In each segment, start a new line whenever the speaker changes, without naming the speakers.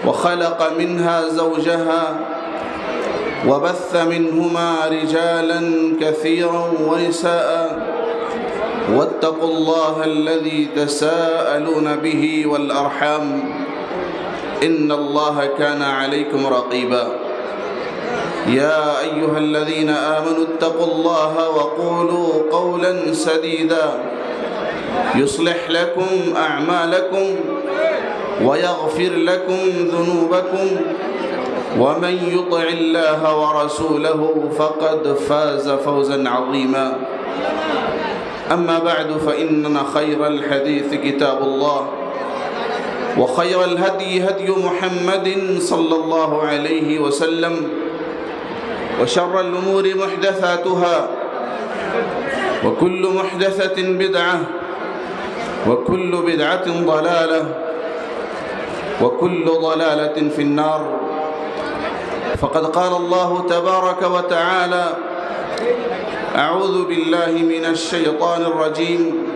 وخلق منها زوجها وبث منهما رجالا كثيرا ونساء واتقوا الله الذي تساءلون به والأرحام إن الله كان عليكم رقيبا يا أيها الذين آمنوا اتقوا الله وقولوا قولا سديدا يصلح لكم أعمالكم ويغفر لكم ذنوبكم ومن يطع الله ورسوله فقد فاز فوزا عظيما أما بعد فإن خير الحديث كتاب الله وخير الهدي هدي محمد صلى الله عليه وسلم وشر الأمور محدثاتها وكل محدثة بدعة وكل بدعة ضلالة وكل ضلالة في النار فقد قال الله تبارك وتعالى أعوذ بالله من الشيطان الرجيم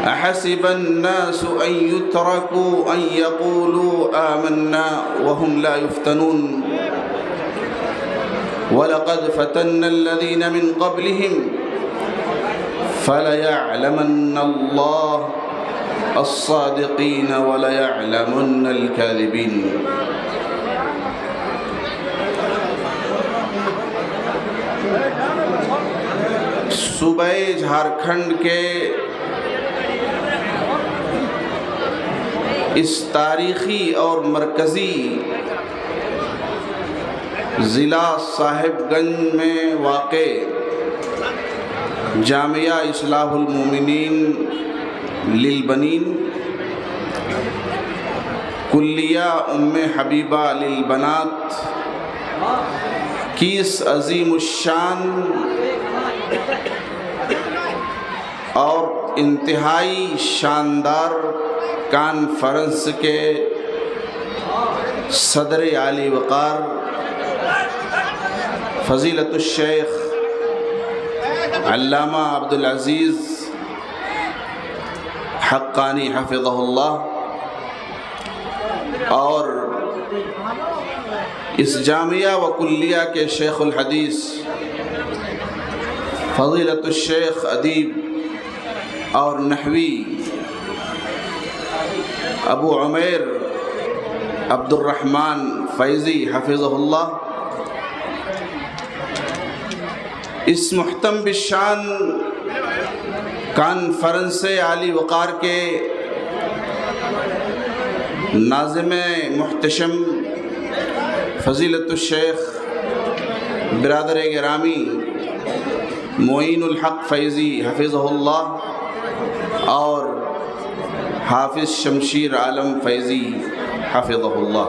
أحسب الناس أن يتركوا أن يقولوا آمنا وهم لا يفتنون ولقد فتنا الذين من قبلهم فليعلمن الله الصادقين وليعلمن الكاذبين صوبہ جھارکھنڈ کے اس تاریخی اور مرکزی ضلع صاحب گنج میں واقع جامعہ اصلاح المومنین للبنین کلیہ ام حبیبہ للبنات کی اس عظیم الشان اور انتہائی شاندار کانفرنس کے صدر عالی وقار فضیلت الشیخ علامہ عبدالعزیز حقانی حفظہ اللہ اور اس جامعہ و کلیہ کے شیخ الحدیث فضیلت الشیخ ادیب اور نحوی ابو عمیر عبد الرحمن فیضی حفظہ اللہ، اس محتم بالشان کانفرنس عالی وقار کے ناظم محتشم فضیلت الشیخ برادر گرامی معین الحق فیضی حفظہ اللہ اور حافظ شمشیر عالم فیضی حفظہ اللہ،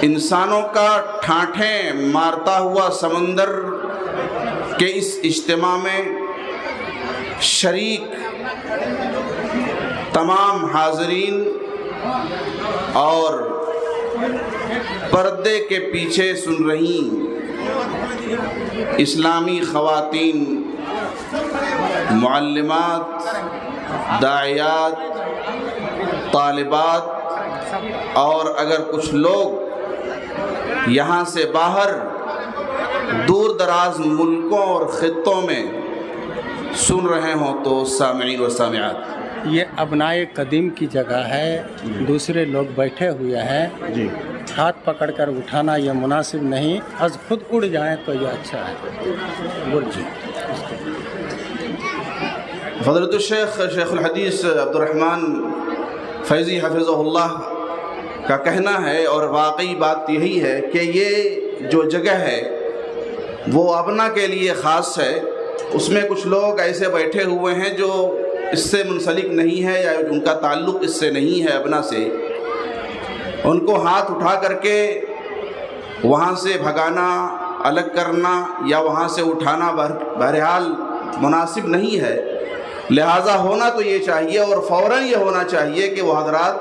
انسانوں کا ٹھانٹھیں مارتا ہوا سمندر کے اس اجتماع میں شریک تمام حاضرین اور پردے کے پیچھے سن رہی اسلامی خواتین، معلمات، داعیات، طالبات اور اگر کچھ لوگ یہاں سے باہر دور دراز ملکوں اور خطوں میں سن رہے ہوں تو سامعین و سامعات،
یہ ابنائے قدیم کی جگہ ہے، دوسرے لوگ بیٹھے ہوئے ہیں،
جی
ہاتھ پکڑ کر اٹھانا یہ مناسب نہیں، از خود اڑ جائیں تو یہ اچھا ہے۔
جی فضیلت الشیخ شیخ الحدیث عبد الرحمن فیضی حفظہ اللہ کا کہنا ہے اور واقعی بات یہی ہے کہ یہ جو جگہ ہے وہ ابنا کے لیے خاص ہے، اس میں کچھ لوگ ایسے بیٹھے ہوئے ہیں جو اس سے منسلک نہیں ہے یا ان کا تعلق اس سے نہیں ہے ابنا سے، ان کو ہاتھ اٹھا کر کے وہاں سے بھگانا، الگ کرنا یا وہاں سے اٹھانا بہرحال مناسب نہیں ہے، لہٰذا ہونا تو یہ چاہیے اور فوراً یہ ہونا چاہیے کہ وہ حضرات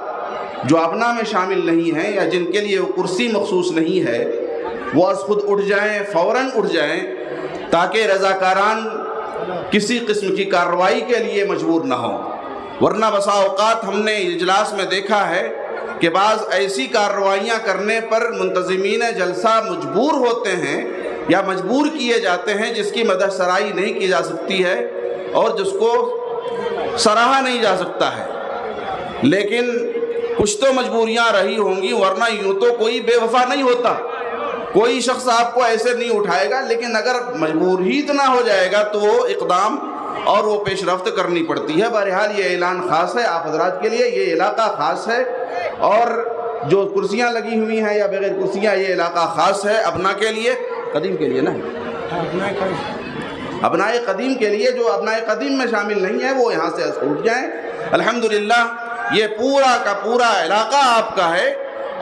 جو ابنا میں شامل نہیں ہیں یا جن کے لیے وہ کرسی مخصوص نہیں ہے وہ از خود اٹھ جائیں، فوراً اٹھ جائیں، تاکہ رضاکاران کسی قسم کی کارروائی کے لیے مجبور نہ ہوں۔ ورنہ بسا اوقات ہم نے اجلاس میں دیکھا ہے کہ بعض ایسی کارروائیاں کرنے پر منتظمین جلسہ مجبور ہوتے ہیں یا مجبور کیے جاتے ہیں جس کی مدح سرائی نہیں کی جا سکتی ہے اور جس کو سراہا نہیں جا سکتا ہے، لیکن کچھ تو مجبوریاں رہی ہوں گی، ورنہ یوں تو کوئی بے وفا نہیں ہوتا، کوئی شخص آپ کو ایسے نہیں اٹھائے گا، لیکن اگر مجبور ہی اتنا ہو جائے گا تو وہ اقدام اور وہ پیش رفت کرنی پڑتی ہے۔ بہرحال یہ اعلان خاص ہے آپ حضرات کے لیے، یہ علاقہ خاص ہے، اور جو کرسیاں لگی ہوئی ہیں یا بغیر کرسیاں، یہ علاقہ خاص ہے ابنا کے لیے، قدیم کے لیے نا، ابنائے قدیم کے لیے۔ جو ابنائے قدیم میں شامل نہیں ہے وہ یہاں سے اٹھ جائیں۔ الحمدللہ یہ پورا کا پورا علاقہ آپ کا ہے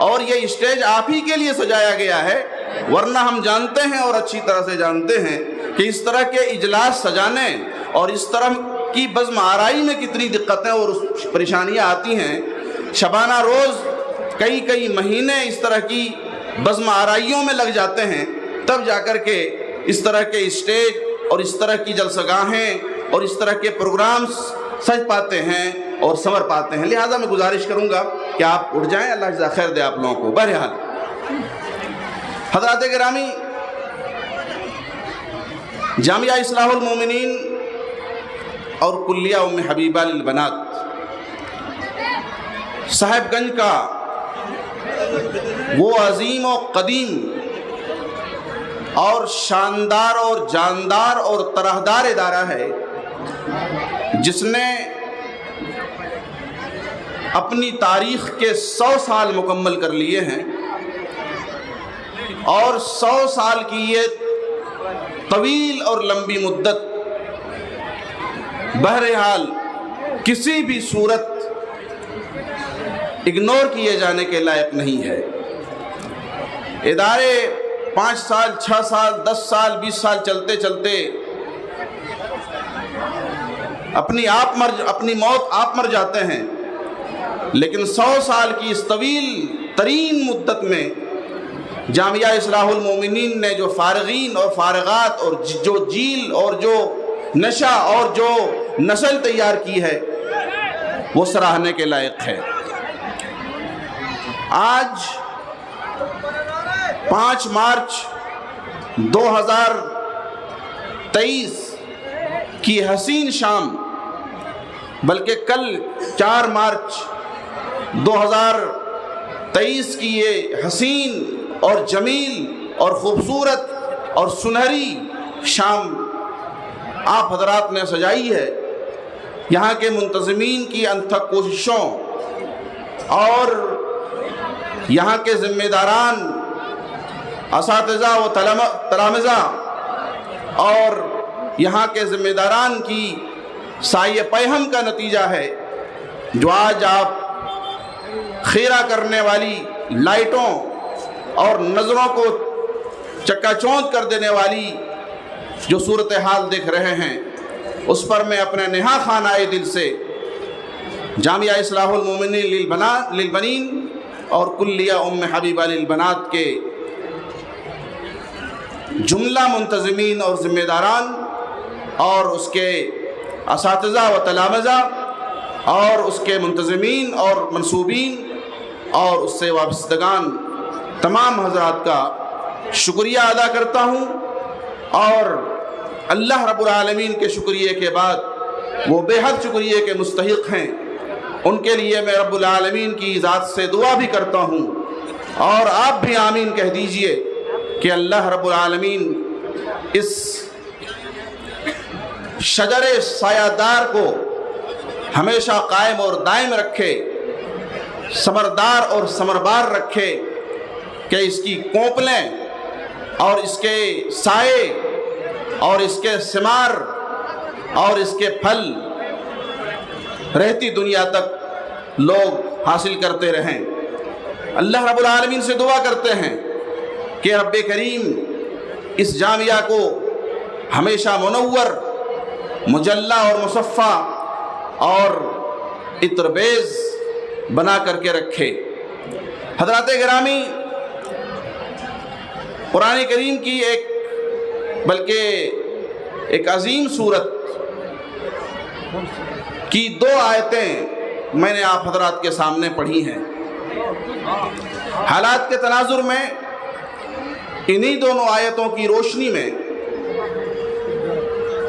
اور یہ اسٹیج آپ ہی کے لیے سجایا گیا ہے، ورنہ ہم جانتے ہیں اور اچھی طرح سے جانتے ہیں کہ اس طرح کے اجلاس سجانے اور اس طرح کی بزم آرائی میں کتنی دقتیں اور پریشانیاں آتی ہیں۔ شبانہ روز کئی مہینے اس طرح کی بزم آرائیوں میں لگ جاتے ہیں، تب جا کر کے اس طرح کے اسٹیج اور اس طرح کی جلسہ گاہیں اور اس طرح کے پروگرامز سج پاتے ہیں اور سنور پاتے ہیں۔ لہٰذا میں گزارش کروں گا کہ آپ اٹھ جائیں، اللہ جزا خیر دے آپ لوگوں کو۔ بہرحال حضرات گرامی، جامعہ اصلاح المومنین اور کلیہ ام حبیبہ للبنات صاحب گنج کا وہ عظیم و قدیم اور شاندار اور جاندار اور طرحدار ادارہ ہے جس نے اپنی تاریخ کے 100 سال مکمل کر لیے ہیں، اور 100 سال کی یہ طویل اور لمبی مدت بہرحال کسی بھی صورت اگنور کیے جانے کے لائق نہیں ہے۔ ادارے 5 سال 6 سال 10 سال 20 سال چلتے چلتے اپنی موت آپ مر جاتے ہیں، لیکن 100 سال کی اس طویل ترین مدت میں جامعہ اصلاح المومنین نے جو فارغین اور فارغات اور جو جیل اور جو نشہ اور جو نسل تیار کی ہے وہ سراہنے کے لائق ہے۔ آج 5 مارچ 2023 کی حسین شام، بلکہ کل 4 مارچ 2023 کی یہ حسین اور جمیل اور خوبصورت اور سنہری شام آپ حضرات نے سجائی ہے۔ یہاں کے منتظمین کی انتھک کوششوں اور یہاں کے ذمہ داران، اساتذہ و تلامذہ اور یہاں کے ذمہ داران کی سعی پیہم کا نتیجہ ہے جو آج آپ خیرہ کرنے والی لائٹوں اور نظروں کو چکا چوند کر دینے والی جو صورتحال دیکھ رہے ہیں، اس پر میں اپنے نہا خانۂ دل سے جامعہ اصلاح المومنین للبنین اور کلیہ ام حبیبہ للبنات کے جملہ منتظمین اور ذمہ داران اور اس کے اساتذہ و تلامذہ اور اس کے منتظمین اور منصوبین اور اس سے وابستگان تمام حضرات کا شکریہ ادا کرتا ہوں، اور اللہ رب العالمین کے شکریہ کے بعد وہ بے حد شکریہ کے مستحق ہیں، ان کے لیے میں رب العالمین کی ذات سے دعا بھی کرتا ہوں، اور آپ بھی آمین کہہ دیجئے کہ اللہ رب العالمین اس شجر سایہ دار کو ہمیشہ قائم اور دائم رکھے، ثمردار اور ثمربار رکھے، کہ اس کی کونپلیں اور اس کے سائے اور اس کے ثمار اور اس کے پھل رہتی دنیا تک لوگ حاصل کرتے رہیں۔ اللہ رب العالمین سے دعا کرتے ہیں کہ رب کریم اس جامعہ کو ہمیشہ منور، مجلہ اور مصفہ اور عطربیز بنا کر کے رکھے۔ حضرات گرامی، قرآن کریم کی ایک عظیم سورت کی 2 آیتیں میں نے آپ حضرات کے سامنے پڑھی ہیں۔ حالات کے تناظر میں انہی دونوں آیتوں کی روشنی میں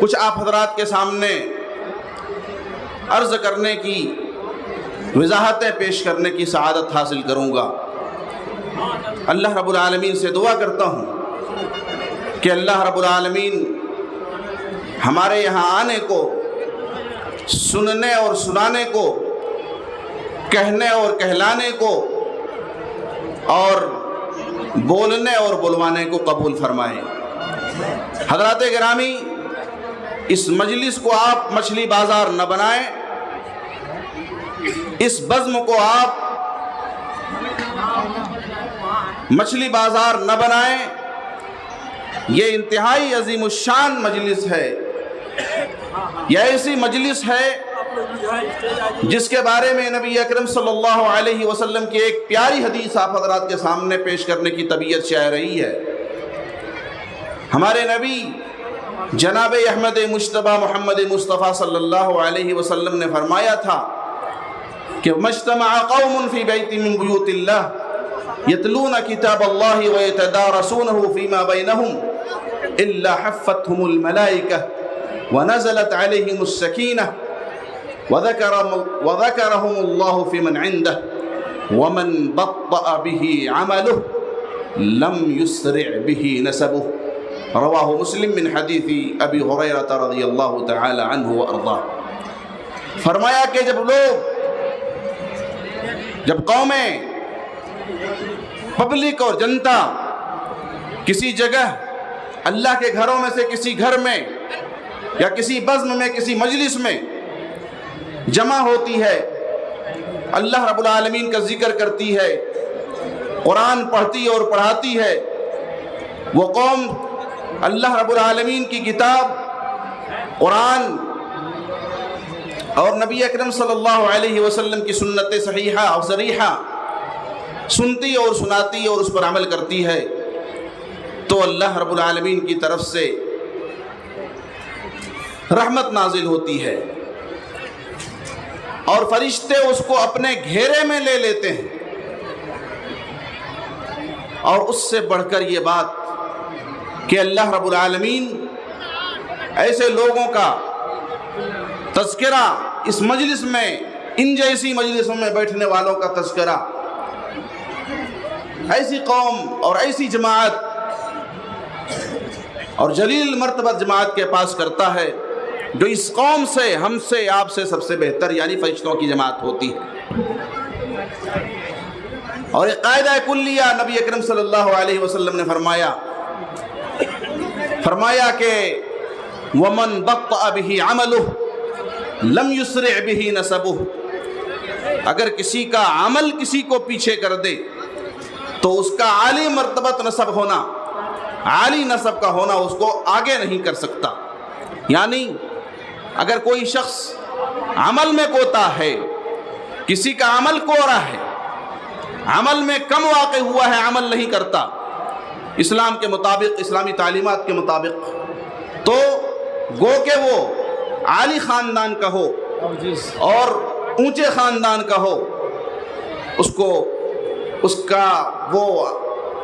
کچھ آپ حضرات کے سامنے عرض کرنے کی، وضاحتیں پیش کرنے کی سعادت حاصل کروں گا۔ اللہ رب العالمین سے دعا کرتا ہوں کہ اللہ رب العالمین ہمارے یہاں آنے کو، سننے اور سنانے کو، کہنے اور کہلانے کو، اور بولنے اور بلوانے کو قبول فرمائے۔ حضرات گرامی، اس مجلس کو آپ مچھلی بازار نہ بنائیں، اس بزم کو آپ مچھلی بازار نہ بنائیں۔ یہ انتہائی عظیم الشان مجلس ہے، یہ ایسی مجلس ہے جس کے بارے میں نبی اکرم صلی اللہ علیہ وسلم کی ایک پیاری حدیث آپ حضرات کے سامنے پیش کرنے کی طبیعت چاہ رہی ہے۔ ہمارے نبی جناب احمد مجتبی محمد مصطفیٰ صلی اللہ علیہ وسلم نے فرمایا تھا کہ مجتمع قوم فی بیت من بیوت اللہ یتلون کتاب اللہ ویتدارسونہ فیما بینہم الا حفتہم الملائکہ ونزلت علیہم السکینہ وذکرہم اللہ فی من عندہ ومن بطأ به عملہ لم یسرع به نسبہ، رواہ مسلم من حدیث ابی ہریرہ رضی اللہ تعالی عنہ وارضاہ۔ فرمایا کہ جب قومیں، پبلک اور جنتا کسی جگہ اللہ کے گھروں میں سے کسی گھر میں یا کسی بزم میں، کسی مجلس میں جمع ہوتی ہے، اللہ رب العالمین کا ذکر کرتی ہے، قرآن پڑھتی اور پڑھاتی ہے، وہ قوم اللہ رب العالمین کی کتاب قرآن اور نبی اکرم صلی اللہ علیہ وسلم کی سنت صحیحہ اور صریحہ سنتی اور سناتی اور اس پر عمل کرتی ہے، تو اللہ رب العالمین کی طرف سے رحمت نازل ہوتی ہے اور فرشتے اس کو اپنے گھیرے میں لے لیتے ہیں۔ اور اس سے بڑھ کر یہ بات کہ اللہ رب العالمین ایسے لوگوں کا تذکرہ اس مجلس میں، ان جیسی مجلسوں میں بیٹھنے والوں کا تذکرہ، ایسی قوم اور ایسی جماعت اور جلیل مرتبہ جماعت کے پاس کرتا ہے جو اس قوم سے، ہم سے، آپ سے سب سے بہتر یعنی فرشتوں کی جماعت ہوتی ہے۔ اور ایک قاعدہ کلیہ نبی اکرم صلی اللہ علیہ وسلم نے فرمایا کہ وَمَن بَطَّأَ بِهِ عَمَلُهُ لَمْ يُسْرِعْ بِهِ نَسَبُهُ، اگر کسی کا عمل کسی کو پیچھے کر دے تو اس کا عالی مرتبت نسب ہونا، عالی نسب کا ہونا اس کو آگے نہیں کر سکتا۔ یعنی اگر کوئی شخص عمل میں کوتا ہے، کسی کا عمل کورا ہے، عمل میں کم واقع ہوا ہے، عمل نہیں کرتا اسلام کے مطابق، اسلامی تعلیمات کے مطابق، تو گو کہ وہ عالی خاندان کا ہو اور اونچے خاندان کا ہو، اس کا وہ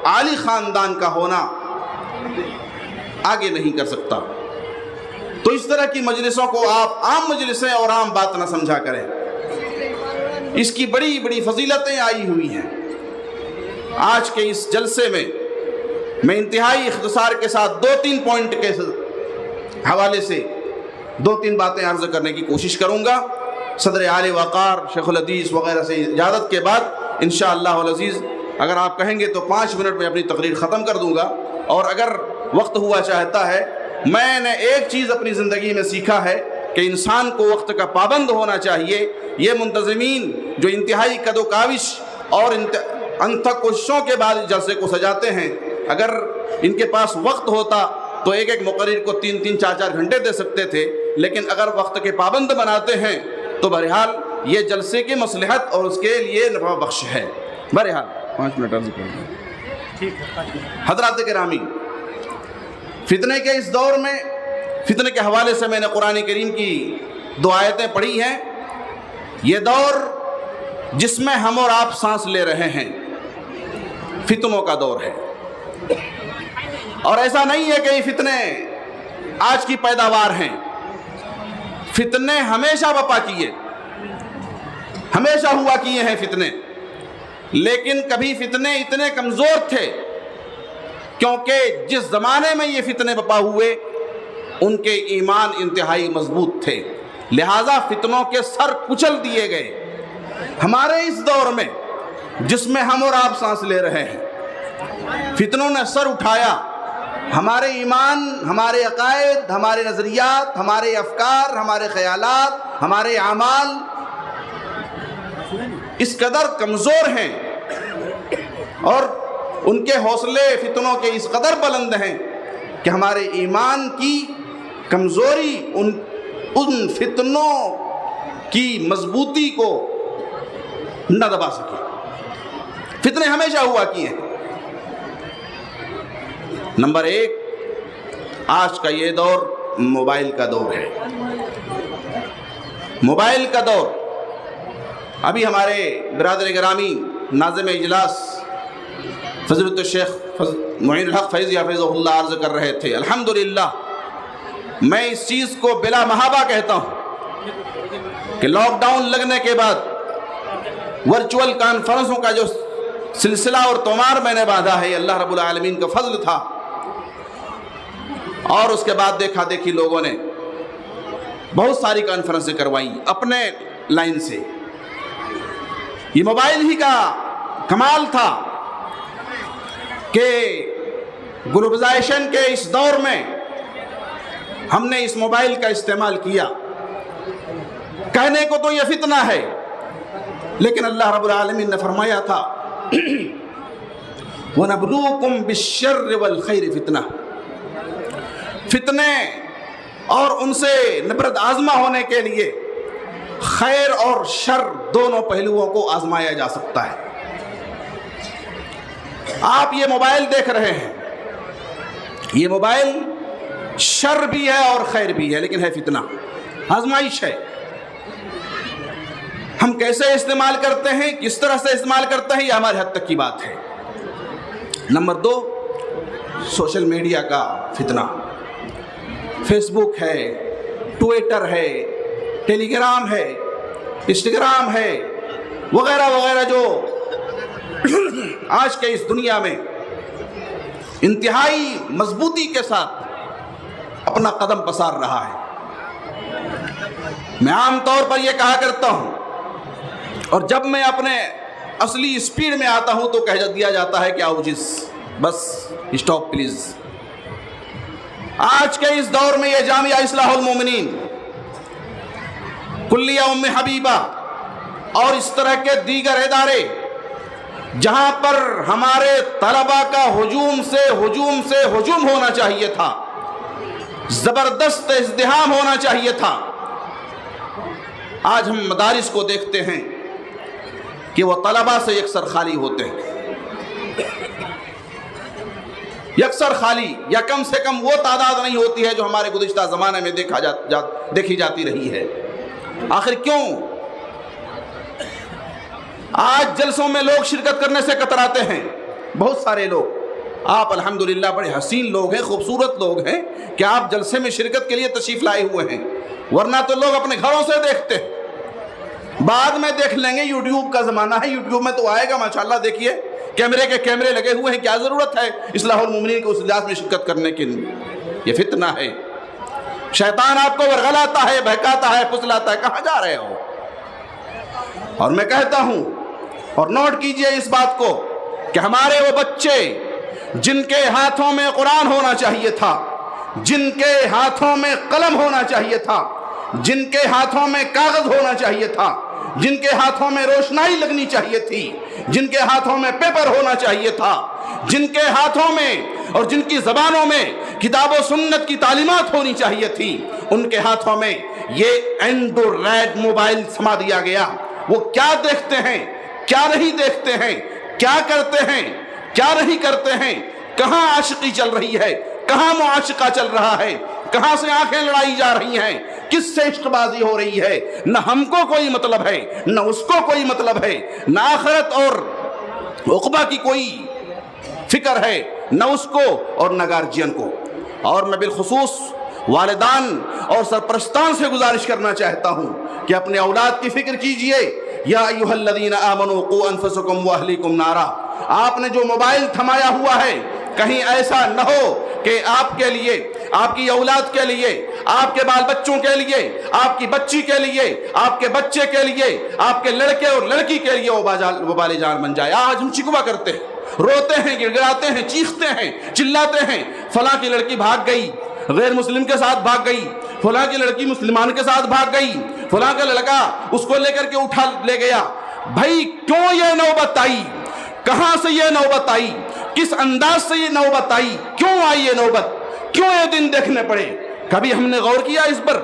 عالی خاندان کا ہونا آگے نہیں کر سکتا۔ تو اس طرح کی مجلسوں کو آپ عام مجلسیں اور عام بات نہ سمجھا کریں، اس کی بڑی بڑی فضیلتیں آئی ہوئی ہیں۔ آج کے اس جلسے میں انتہائی اختصار کے ساتھ 2-3 پوائنٹ کے حوالے سے 2-3 باتیں عرض کرنے کی کوشش کروں گا۔ صدر عالی وقار شیخ الحدیث وغیرہ سے اجازت کے بعد انشاءاللہ العزیز اگر آپ کہیں گے تو 5 منٹ میں اپنی تقریر ختم کر دوں گا، اور اگر وقت ہوا چاہتا ہے، میں نے ایک چیز اپنی زندگی میں سیکھا ہے کہ انسان کو وقت کا پابند ہونا چاہیے۔ یہ منتظمین جو انتہائی قد و کاوش اور انتھک کوششوں کے بعد جلسے کو سجاتے ہیں، اگر ان کے پاس وقت ہوتا تو ایک مقرر کو 3-3 4-4 گھنٹے دے سکتے تھے، لیکن اگر وقت کے پابند بناتے ہیں تو بہرحال یہ جلسے کی مصلحت اور اس کے لیے نفع بخش ہے۔ بہرحال 5 منٹ عرض کریں۔ حضرات گرامی، فتنے کے اس دور میں، فتنے کے حوالے سے میں نے قرآن کریم کی 2 آیتیں پڑھی ہیں یہ دور جس میں ہم اور آپ سانس لے رہے ہیں فتنوں کا دور ہے، اور ایسا نہیں ہے کہ یہ فتنے آج کی پیداوار ہیں۔ فتنے ہمیشہ بپا کیے، ہمیشہ ہوا کیے ہیں فتنے، لیکن کبھی فتنے اتنے کمزور تھے کیونکہ جس زمانے میں یہ فتنے بپا ہوئے ان کے ایمان انتہائی مضبوط تھے، لہٰذا فتنوں کے سر کچل دیے گئے۔ ہمارے اس دور میں جس میں ہم اور آپ سانس لے رہے ہیں فتنوں نے سر اٹھایا، ہمارے ایمان، ہمارے عقائد، ہمارے نظریات، ہمارے افکار، ہمارے خیالات، ہمارے اعمال اس قدر کمزور ہیں اور ان کے حوصلے فتنوں کے اس قدر بلند ہیں کہ ہمارے ایمان کی کمزوری ان فتنوں کی مضبوطی کو نہ دبا سکے۔ فتنے ہمیشہ ہوا کیے ہیں۔ نمبر 1، آج کا یہ دور موبائل کا دور ہے، موبائل کا دور۔ ابھی ہمارے برادر گرامی ناظم اجلاس فضیلت الشیخ معین الحق فیضی حفظہ اللہ عرض کر رہے تھے، الحمدللہ میں اس چیز کو بلا محابہ کہتا ہوں کہ لاک ڈاؤن لگنے کے بعد ورچوئل کانفرنسوں کا جو سلسلہ اور تومار میں نے باندھا ہے، اللہ رب العالمین کا فضل تھا، اور اس کے بعد دیکھا دیکھی لوگوں نے بہت ساری کانفرنسیں کروائیں اپنے لائن سے۔ یہ موبائل ہی کا کمال تھا کہ گلوبلائزیشن کے اس دور میں ہم نے اس موبائل کا استعمال کیا۔ کہنے کو تو یہ فتنہ ہے، لیکن اللہ رب العالمین نے فرمایا تھا وَنَبْلُوكُمْ بِالشَّرِّ وَالْخَيْرِ فتنہ، فتنے اور ان سے نبرد آزما ہونے کے لیے خیر اور شر دونوں پہلوؤں کو آزمایا جا سکتا ہے۔ آپ یہ موبائل دیکھ رہے ہیں، یہ موبائل شر بھی ہے اور خیر بھی ہے، لیکن ہے فتنہ، آزمائش ہے۔ ہم کیسے استعمال کرتے ہیں، کس طرح سے استعمال کرتے ہیں، یہ ہمارے حد تک کی بات ہے۔ نمبر 2، سوشل میڈیا کا فتنہ، فیس بک ہے، ٹویٹر ہے، ٹیلی گرام ہے، انسٹاگرام ہے، وغیرہ وغیرہ، جو آج کے اس دنیا میں انتہائی مضبوطی کے ساتھ اپنا قدم پسار رہا ہے۔ میں عام طور پر یہ کہا کرتا ہوں، اور جب میں اپنے اصلی اسپیڈ میں آتا ہوں تو کہہ دیا جاتا ہے کہ آؤ جس، بس اسٹاپ پلیز۔ آج کے اس دور میں یہ جامعہ اصلاح المومنین، کلیہ ام حبیبہ اور اس طرح کے دیگر ادارے جہاں پر ہمارے طلبہ کا ہجوم سے ہجوم ہونا چاہیے تھا، زبردست ازدحام ہونا چاہیے تھا، آج ہم مدارس کو دیکھتے ہیں کہ وہ طلبہ سے یکسر خالی ہوتے ہیں، یکسر خالی، یا کم سے کم وہ تعداد نہیں ہوتی ہے جو ہمارے گزشتہ زمانے میں دیکھی جاتی رہی ہے۔ آخر کیوں؟ آج جلسوں میں لوگ شرکت کرنے سے کتراتے ہیں، بہت سارے لوگ۔ آپ الحمدللہ بڑے حسین لوگ ہیں، خوبصورت لوگ ہیں کہ آپ جلسے میں شرکت کے لیے تشریف لائے ہوئے ہیں، ورنہ تو لوگ اپنے گھروں سے دیکھتے ہیں، بعد میں دیکھ لیں گے، یوٹیوب کا زمانہ ہے، یوٹیوب میں تو آئے گا ماشاءاللہ، دیکھیے کیمرے کے کیمرے لگے ہوئے ہیں، کیا ضرورت ہے اصلاح المومنین کو اس اجلاس میں شرکت کرنے کے لیے؟ یہ فتنہ ہے، شیطان آپ کو ورغلاتا ہے، بہکاتا ہے، پھسلاتا ہے، کہاں جا رہے ہو؟ اور میں کہتا ہوں، اور نوٹ کیجئے اس بات کو، کہ ہمارے وہ بچے جن کے ہاتھوں میں قرآن ہونا چاہیے تھا، جن کے ہاتھوں میں قلم ہونا چاہیے تھا، جن کے ہاتھوں میں کاغذ ہونا چاہیے تھا، جن کے ہاتھوں میں روشنائی لگنی چاہیے تھی، جن کے ہاتھوں میں پیپر ہونا چاہیے تھا، جن کے ہاتھوں میں اور جن کی زبانوں میں کتاب و سنت کی تعلیمات ہونی چاہیے تھی، ان کے ہاتھوں میں یہ اینڈرائڈ موبائل سما دیا گیا۔ وہ کیا دیکھتے ہیں، کیا نہیں دیکھتے ہیں، کیا کرتے ہیں، کیا نہیں کرتے ہیں، کہاں عاشقی چل رہی ہے، کہاں معاشقہ چل رہا ہے، کہاں سے آنکھیں لڑائی جا رہی ہیں، کس سے عشق بازی ہو رہی ہے، نہ ہم کو کوئی مطلب ہے، نہ اس کو کوئی مطلب ہے، نہ آخرت اور عقبہ کی کوئی فکر ہے، نہ اس کو اور نہ گارجین کو۔ اور میں بالخصوص والدان اور سرپرستان سے گزارش کرنا چاہتا ہوں کہ اپنے اولاد کی فکر کیجئے۔ یا ایھا الذین آمنوا قوا انفسکم واہلیکم نارا، آپ نے جو موبائل تھمایا ہوا ہے کہیں ایسا نہ ہو کہ آپ کے لیے، آپ کی اولاد کے لیے، آپ کے بال بچوں کے لیے، آپ کی بچی کے لیے، آپ کے بچے کے لیے، آپ کے لڑکے اور لڑکی کے لیے وبال جان بن جائے۔ آج ہم شکوہ کرتے ہیں، روتے ہیں، گڑگڑاتے ہیں، چیختے ہیں، چلاتے ہیں، فلاں کی لڑکی بھاگ گئی، غیر مسلم کے ساتھ بھاگ گئی، فلاں کی لڑکی مسلمان کے ساتھ بھاگ گئی، فلاں کا لڑکا اس کو لے کر کے اٹھا لے گیا۔ بھائی کیوں یہ نوبت آئی؟ کہاں سے یہ نوبت آئی؟ کس انداز سے یہ نوبت آئی؟ کیوں آئی یہ نوبت؟ کیوں یہ دن دیکھنے پڑے؟ کبھی ہم نے غور کیا اس پر؟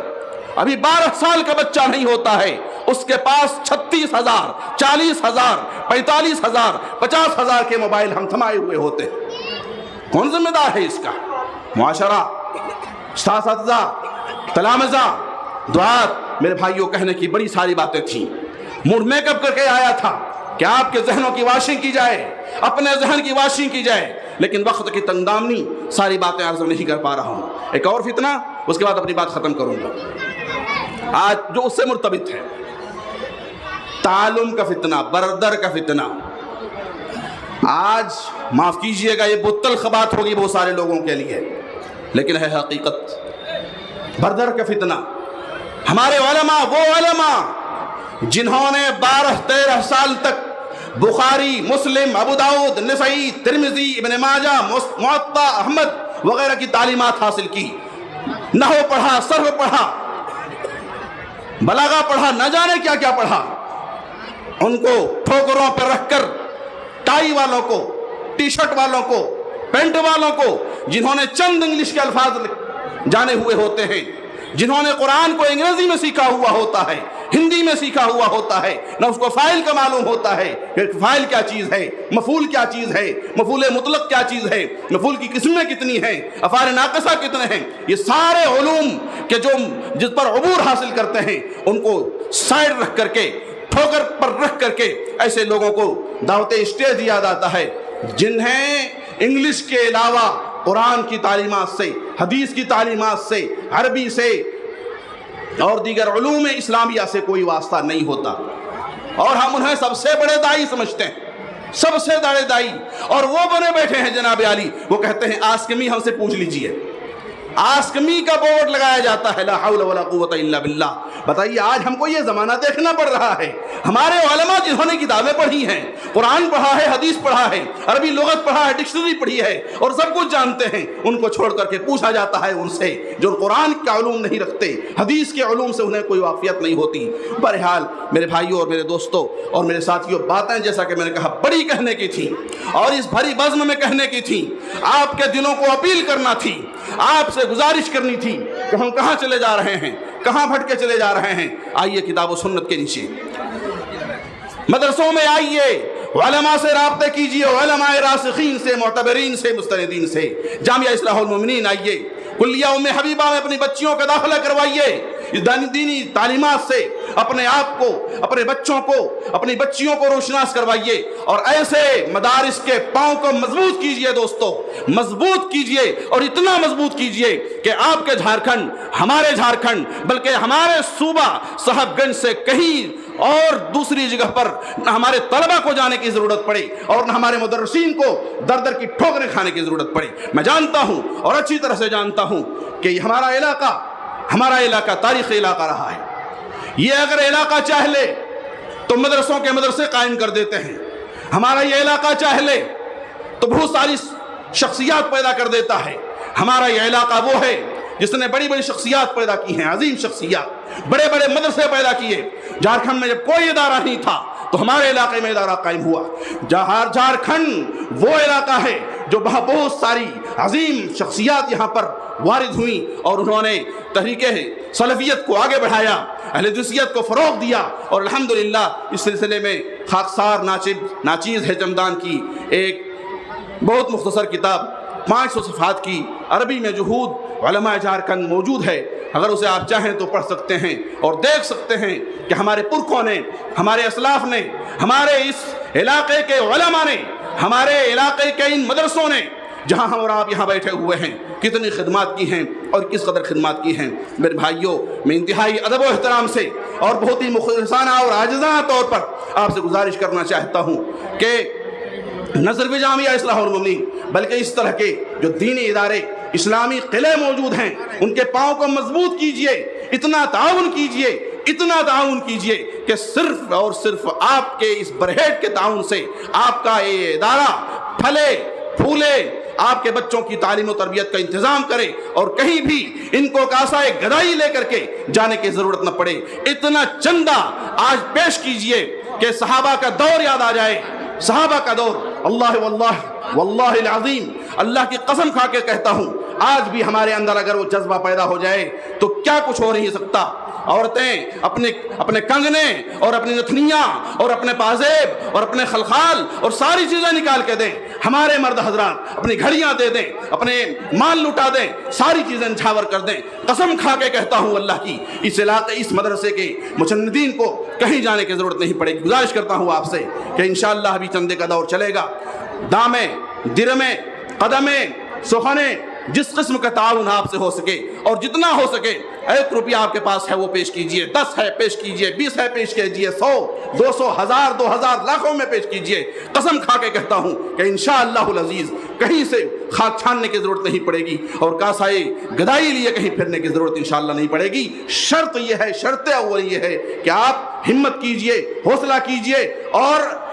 ابھی 12 سال کا بچہ نہیں ہوتا ہے، اس کے پاس 36,000 40,000 45,000 50,000 کے موبائل ہم تھمائے ہوئے ہوتے ہیں۔ کون ذمہ دار ہے اس کا؟ معاشرہ، اساتذہ، تلامذہ، دعات۔ میرے بھائیوں، کہنے کی بڑی ساری باتیں تھیں، موڈ میک اپ کر کے آیا تھا کہ آپ کے ذہنوں کی واشنگ کی جائے، اپنے ذہن کی واشنگ کی جائے، لیکن وقت کی تنگ دامنی ساری باتیں عرض نہیں کر پا رہا ہوں۔ ایک اور فتنہ، اس کے بعد اپنی بات ختم کروں گا، آج جو اس سے مرتبط ہے، تعلم کا فتنہ، بردر کا فتنہ۔ آج معاف کیجئے گا، یہ بتلخ بات ہوگی بہت سارے لوگوں کے لیے، لیکن ہے حقیقت۔ بردر کا فتنہ، ہمارے علماء، وہ علماء جنہوں نے 12-13 سال تک بخاری، مسلم، ابو داؤد، نسائی، ترمذی، ابن ماجہ، موطا، احمد وغیرہ کی تعلیمات حاصل کی، نحو پڑھا، صرف پڑھا، بلاغہ پڑھا، نہ جانے کیا کیا پڑھا، ان کو ٹھوکروں پر رکھ کر ٹائی والوں کو، ٹی شرٹ والوں کو، پینٹ والوں کو، جنہوں نے چند انگلش کے الفاظ جانے ہوئے ہوتے ہیں، جنہوں نے قرآن کو انگریزی میں سیکھا ہوا ہوتا ہے، ہندی میں سیکھا ہوا ہوتا ہے، نہ اس کو فاعل کا معلوم ہوتا ہے کہ فاعل کیا چیز ہے، مفعول کیا چیز ہے، مفعول مطلق کیا چیز ہے، مفعول کی قسمیں کتنی ہیں، افعال ناقصہ کتنے ہیں، یہ سارے علوم کے جو جس پر عبور حاصل کرتے ہیں، ان کو سائڈ رکھ کر کے، ٹھوکر پر رکھ کر کے ایسے لوگوں کو دعوت اسٹیج یاد آتا ہے جنہیں انگلش کے علاوہ قرآن کی تعلیمات سے، حدیث کی تعلیمات سے، عربی سے اور دیگر علوم اسلامیہ سے کوئی واسطہ نہیں ہوتا، اور ہم انہیں سب سے بڑے دائی سمجھتے ہیں، سب سے بڑے دائی، اور وہ بنے بیٹھے ہیں جناب علی، وہ کہتے ہیں آسک می، ہم سے پوچھ لیجئے، آسک می کا بورڈ لگایا جاتا ہے، لا حول ولا قوت الا باللہ۔ بتائیے آج ہم کو یہ زمانہ دیکھنا پڑ رہا ہے، ہمارے علماء جنہوں نے کتابیں پڑھی ہیں، قرآن پڑھا ہے، حدیث پڑھا ہے، عربی لغت پڑھا ہے، ڈکشنری پڑھی ہے، اور سب کچھ جانتے ہیں، ان کو چھوڑ کر کے پوچھا جاتا ہے ان سے جو قرآن کے علوم نہیں رکھتے، حدیث کے علوم سے انہیں کوئی واقفیت نہیں ہوتی۔ بہرحال میرے بھائیوں اور میرے دوستوں اور میرے ساتھیوں، باتیں جیسا کہ میں نے کہا بڑی کہنے کی تھی، اور اس بھری بزم میں کہنے کی تھی، آپ کے دلوں کو اپیل کرنا تھی، آپ سے گزارش کرنی تھی کہ ہم کہاں چلے جا رہے ہیں، کہاں بھٹکے چلے جا رہے ہیں۔ آئیے کتاب و سنت کے نیچے، مدرسوں میں آئیے، علماء سے رابطے کیجئے، علماء راسخین سے، معتبرین سے، مستندین سے۔ جامعہ اصلاح المومنین آئیے، کلیہ ام حبیبہ میں اپنی بچیوں کا داخلہ کروائیے، دینی تعلیمات سے اپنے آپ کو، اپنے بچوں کو، اپنی بچیوں کو روشناس کروائیے، اور ایسے مدارس کے پاؤں کو مضبوط کیجئے دوستو، مضبوط کیجئے، اور اتنا مضبوط کیجئے کہ آپ کے جھارکھنڈ، ہمارے جھارکھنڈ، بلکہ ہمارے صوبہ صاحب گنج سے کہیں اور دوسری جگہ پر نہ ہمارے طلبہ کو جانے کی ضرورت پڑے، اور نہ ہمارے مدرسین کو در در کی ٹھوکریں کھانے کی ضرورت پڑے۔ میں جانتا ہوں اور اچھی طرح سے جانتا ہوں کہ یہ ہمارا علاقہ تاریخی علاقہ رہا ہے، یہ اگر علاقہ چاہ لے تو مدرسوں کے مدرسے قائم کر دیتے ہیں، ہمارا یہ علاقہ چاہ لے تو بہت ساری شخصیات پیدا کر دیتا ہے۔ ہمارا یہ علاقہ وہ ہے جس نے بڑی بڑی شخصیات پیدا کی ہیں، عظیم شخصیات، بڑے بڑے مدرسے پیدا کیے۔ جھارکھنڈ میں جب کوئی ادارہ نہیں تھا تو ہمارے علاقے میں ادارہ قائم ہوا۔ جھارکھنڈ وہ علاقہ ہے جو بہت ساری عظیم شخصیات یہاں پر وارد ہوئیں، اور انہوں نے تحریک سلفیت کو آگے بڑھایا، اہل حدیثیت کو فروغ دیا، اور الحمدللہ اس سلسلے میں خاکسار ناچیز ہے چمدان کی ایک بہت مختصر کتاب 500 صفحات کی عربی میں جہود علماء جھارکھنڈ موجود ہے، اگر اسے آپ چاہیں تو پڑھ سکتے ہیں اور دیکھ سکتے ہیں کہ ہمارے پرکھوں نے، ہمارے اسلاف نے، ہمارے اس علاقے کے علماء نے، ہمارے علاقے کے ان مدرسوں نے، جہاں ہم اور آپ یہاں بیٹھے ہوئے ہیں، کتنی خدمات کی ہیں اور کس قدر خدمات کی ہیں۔ میرے بھائیوں، میں انتہائی ادب و احترام سے اور بہت ہی مخلصانہ اور عاجزانہ طور پر آپ سے گزارش کرنا چاہتا ہوں کہ نہ صرف جامعہ اصلاح المؤمنین بلکہ اس طرح کے جو دینی ادارے، اسلامی قلعے موجود ہیں، ان کے پاؤں کو مضبوط کیجئے، اتنا تعاون کیجئے کہ صرف اور صرف آپ کے اس برہیٹ کے تعاون سے آپ کا یہ ادارہ پھلے پھولے، آپ کے بچوں کی تعلیم و تربیت کا انتظام کرے اور کہیں بھی ان کو کاسائے گدائی لے کر کے جانے کی ضرورت نہ پڑے۔ اتنا چندہ آج پیش کیجئے کہ صحابہ کا دور یاد آ جائے، صحابہ کا دور۔ واللہ العظیم، اللہ کی قسم کھا کے کہتا ہوں، آج بھی ہمارے اندر اگر وہ جذبہ پیدا ہو جائے تو کیا کچھ ہو نہیں سکتا۔ عورتیں اپنے کنگنے اور اپنی نتھنیاں اور اپنے پازیب اور اپنے خلخال اور ساری چیزیں نکال کے دیں، ہمارے مرد حضرات اپنی گھڑیاں دے دیں، اپنے مال لٹا دیں، ساری چیزیں نچھاور کر دیں۔ قسم کھا کے کہتا ہوں اللہ کی، اس علاقے، اس مدرسے کے مجندین کو کہیں جانے کی ضرورت نہیں پڑے گی۔ گزارش کرتا ہوں آپ سے کہ انشاءاللہ ابھی چندے کا دور چلے گا۔ دامیں، درمیں، قدمیں، سخنیں، جس قسم کا تعاون آپ سے ہو سکے اور جتنا ہو سکے، 1 روپیہ آپ کے پاس ہے وہ پیش کیجئے، 10 ہے پیش کیجئے، 20 ہے پیش کیجئے، 100، 200، 1000، 2000، لاکھوں میں پیش کیجئے۔ قسم کھا کے کہتا ہوں کہ انشاءاللہ العزیز کہیں سے خاک چھاننے کی ضرورت نہیں پڑے گی اور کاسائے گدائی لیے کہیں پھرنے کی ضرورت انشاءاللہ نہیں پڑے گی۔ شرط یہ ہے، شرط اول یہ ہے کہ آپ ہمت کیجئے، حوصلہ کیجئے اور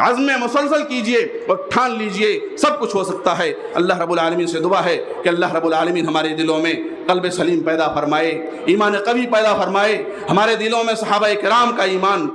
عزم مسلسل کیجئے اور ٹھان لیجئے، سب کچھ ہو سکتا ہے۔ اللہ رب العالمین سے دعا ہے کہ اللہ رب العالمین ہمارے دلوں میں قلب سلیم پیدا فرمائے، ایمان قوی پیدا فرمائے، ہمارے دلوں میں صحابہ کرام کا ایمان